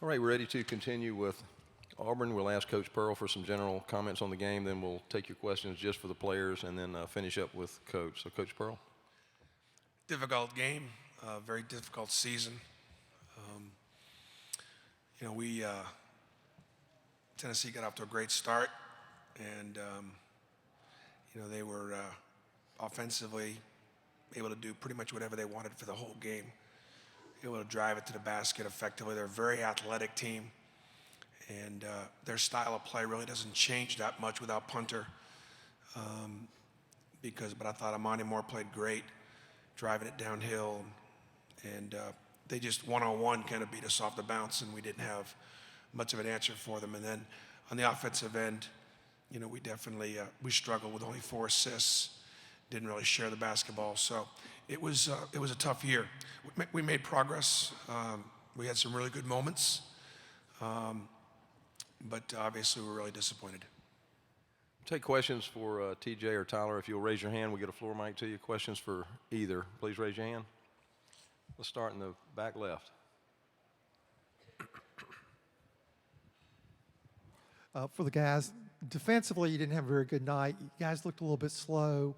All right, we're ready to continue with Auburn. We'll ask Coach Pearl for some general comments on the game, then we'll take your questions just for the players, and then finish up with Coach. So, Coach Pearl. Difficult game, very difficult season. Tennessee got off to a great start, and they were offensively able to do pretty much whatever they wanted for the whole game. Able to drive it to the basket effectively. They're a very athletic team, and their style of play really doesn't change that much without punter. But I thought Amani Moore played great, driving it downhill, and they just one-on-one kind of beat us off the bounce, and we didn't have much of an answer for them. And then on the offensive end, we definitely we struggled with only 4 assists, didn't really share the basketball. So it was a tough year. We made progress. We had some really good moments, but obviously we're really disappointed. Take questions for TJ or Tyler. If you'll raise your hand, we'll get a floor mic to you. Questions for either. Please raise your hand. Let's start in the back left. For the guys, defensively, you didn't have a very good night. You guys looked a little bit slow.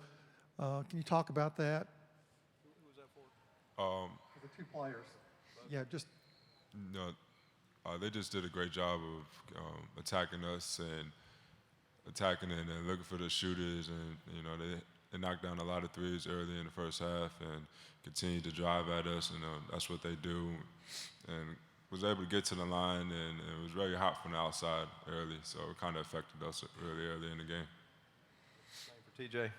Can you talk about that? Who was that for? For the 2 players. Yeah, just. No, they just did a great job of attacking us and looking for the shooters, and they knocked down a lot of threes early in the first half and continued to drive at us, and that's what they do. And was able to get to the line, and it was very hot from the outside early, so it kind of affected us really early in the game. For TJ.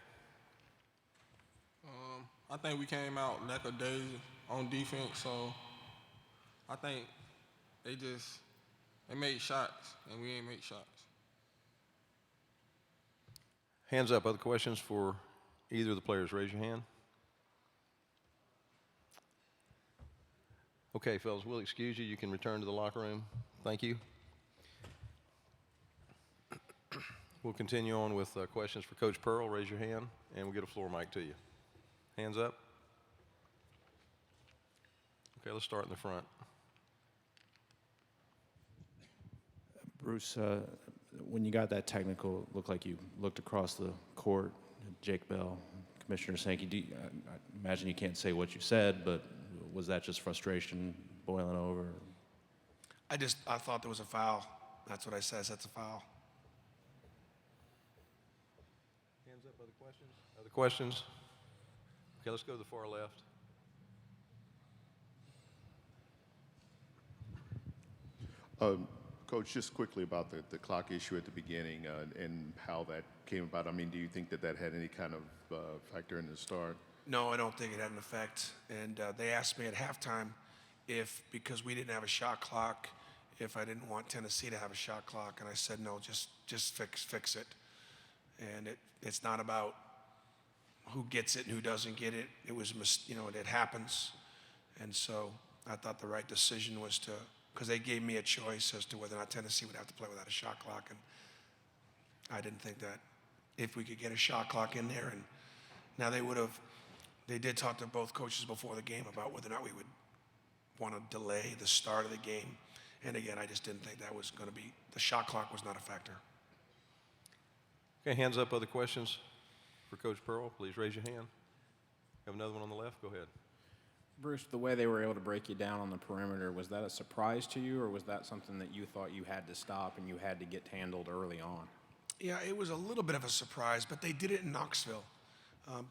I think we came out lackadaisical on defense, so I think they made shots, and we ain't make shots. Hands up. Other questions for either of the players? Raise your hand. Okay, fellas, we'll excuse you. You can return to the locker room. Thank you. We'll continue on with questions for Coach Pearl. Raise your hand, and we'll get a floor mic to you. Hands up. Okay, let's start in the front. Bruce, when you got that technical, it looked like you looked across the court, Jake Bell, Commissioner Sankey. I imagine you can't say what you said, but was that just frustration boiling over? I thought there was a foul. That's what I said. That's a foul. Hands up. Other questions? Other questions? Okay, let's go to the far left. Coach, just quickly about the clock issue at the beginning and how that came about. I mean, do you think that had any kind of factor in the start? No, I don't think it had an effect. And they asked me at halftime because we didn't have a shot clock, if I didn't want Tennessee to have a shot clock. And I said, no, just fix it. And it's not about who gets it and who doesn't get it. It was, it happens. And so I thought the right decision was because they gave me a choice as to whether or not Tennessee would have to play without a shot clock. And I didn't think that if we could get a shot clock in there, and now they did talk to both coaches before the game about whether or not we would want to delay the start of the game. And again, I just didn't think that was going to be, the shot clock was not a factor. Okay, hands up. Other questions for Coach Pearl? Please raise your hand. Have another one on the left. Go ahead. Bruce, the way they were able to break you down on the perimeter, was that a surprise to you, or was that something that you thought you had to stop and you had to get handled early on? Yeah, it was a little bit of a surprise, but they did it in Knoxville.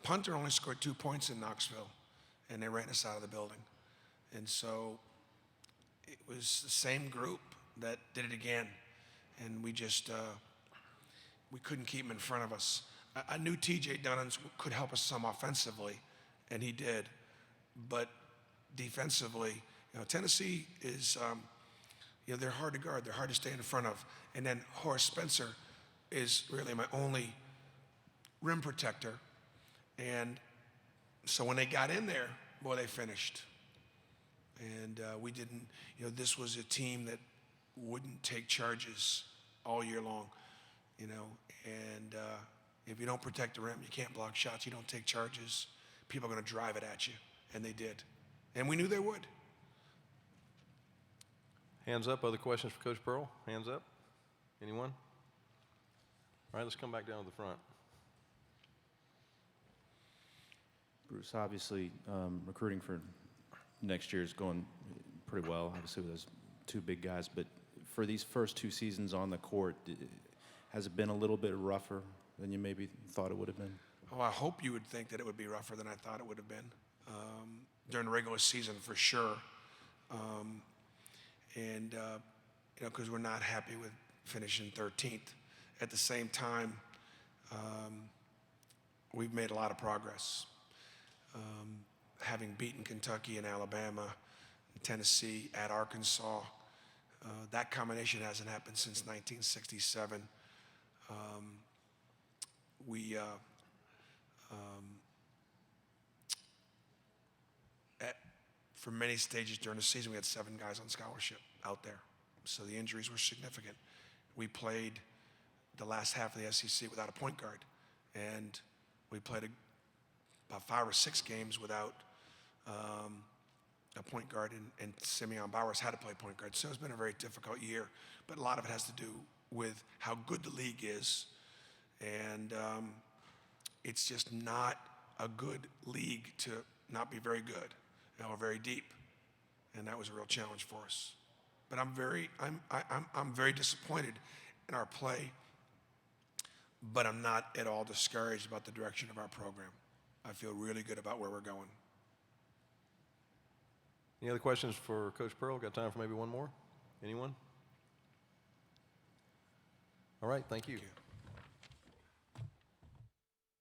Punter only scored 2 points in Knoxville, and they ran us out of the building. And so it was the same group that did it again, and we just we couldn't keep them in front of us. I knew T.J. Dunnins could help us some offensively, and he did. But defensively, Tennessee is, they're hard to guard. They're hard to stay in front of. And then Horace Spencer is really my only rim protector. And so when they got in there, boy, they finished. And we didn't, this was a team that wouldn't take charges all year long, and if you don't protect the rim, you can't block shots, you don't take charges, people are going to drive it at you. And they did. And we knew they would. Hands up. Other questions for Coach Pearl? Hands up. Anyone? All right, let's come back down to the front. Bruce, obviously, recruiting for next year is going pretty well, obviously with those two big guys, but for these first 2 seasons on the court, has it been a little bit rougher than you maybe thought it would have been? Oh, I hope you would think that it would be rougher than I thought it would have been during the regular season for sure. Because we're not happy with finishing 13th. At the same time, we've made a lot of progress. Having beaten Kentucky and Alabama, and Tennessee, at Arkansas, that combination hasn't happened since 1967. For many stages during the season, we had 7 guys on scholarship out there. So the injuries were significant. We played the last half of the SEC without a point guard. And we played about 5 or 6 games without a point guard, and Simeon Bowers had to play point guard. So it's been a very difficult year. But a lot of it has to do with how good the league is. And it's just not a good league to not be very good, or very deep. And that was a real challenge for us. But I'm very disappointed in our play, but I'm not at all discouraged about the direction of our program. I feel really good about where we're going. Any other questions for Coach Pearl? Got time for maybe one more? Anyone? All right, thank you. Thank you.